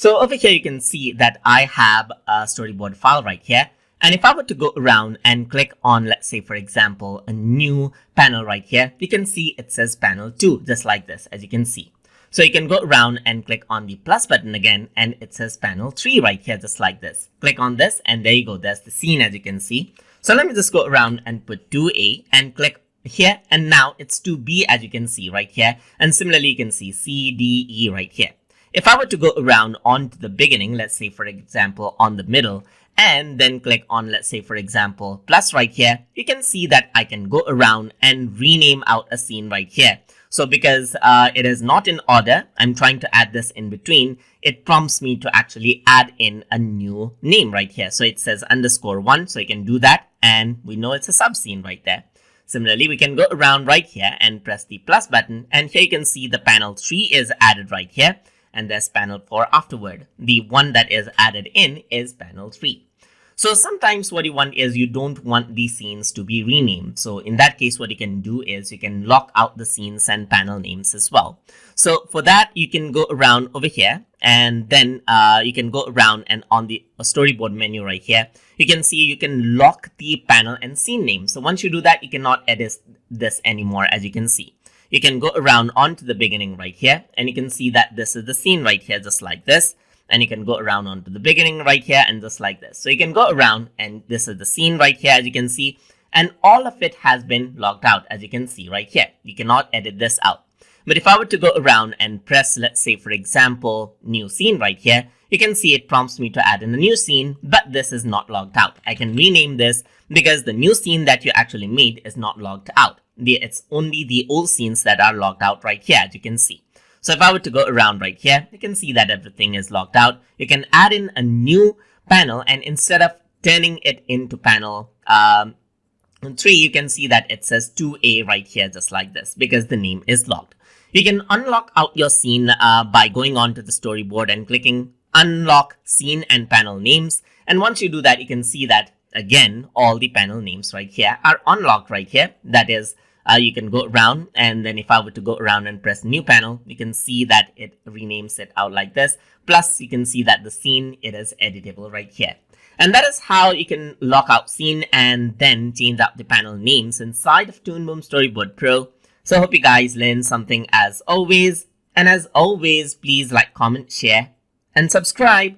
So over here, you can see that I have a storyboard file right here. And if I were to go around and click on, let's say, for example, a new panel right here, you can see it says panel 2, just like this, as you can see. So you can go around and click on the plus button again, and it says panel 3 right here, just like this. Click on this, and there you go. There's the scene, as you can see. So let me just go around and put 2A and click here, and now it's 2B, as you can see right here. And similarly, you can see C, D, E right here. If I were to go around onto the beginning, let's say, for example, on the middle, and then click on, let's say, for example, plus right here, you can see that I can go around and rename out a scene right here. So because it is not in order, I'm trying to add this in between, it prompts me to actually add in a new name right here. So it says _1, so you can do that, and we know it's a sub scene right there. Similarly, we can go around right here and press the plus button, and here you can see the panel 3 is added right here. And there's panel 4 afterward. The one that is added in is panel 3. So sometimes what you want is you don't want these scenes to be renamed. So in that case, what you can do is you can lock out the scenes and panel names as well. So for that, you can go around over here, and then you can go around and on the storyboard menu right here, you can see you can lock the panel and scene name. So once you do that, you cannot edit this anymore, as you can see. You can go around onto the beginning right here, and you can see that this is the scene right here, just like this. And you can go around onto the beginning right here and just like this. So you can go around, and this is the scene right here, as you can see. And all of it has been logged out, as you can see right here. You cannot edit this out. But if I were to go around and press, let's say, for example, new scene right here, you can see it prompts me to add in a new scene, but this is not logged out. I can rename this because the new scene that you actually made is not logged out. It's only the old scenes that are logged out right here, as you can see. So if I were to go around right here, you can see that everything is logged out. You can add in a new panel, and instead of turning it into panel 3, you can see that it says 2A right here, just like this, because the name is locked. You can unlock out your scene by going on to the storyboard and clicking unlock scene and panel names. And once you do that, you can see that again, all the panel names right here are unlocked right here. That is, you can go around, and then if I were to go around and press new panel, you can see that it renames it out like this. Plus, you can see that the scene, it is editable right here. And that is how you can lock out scene and then change out the panel names inside of Toon Boom Storyboard Pro. So I hope you guys learned something as always. And as always, please like, comment, share, and subscribe.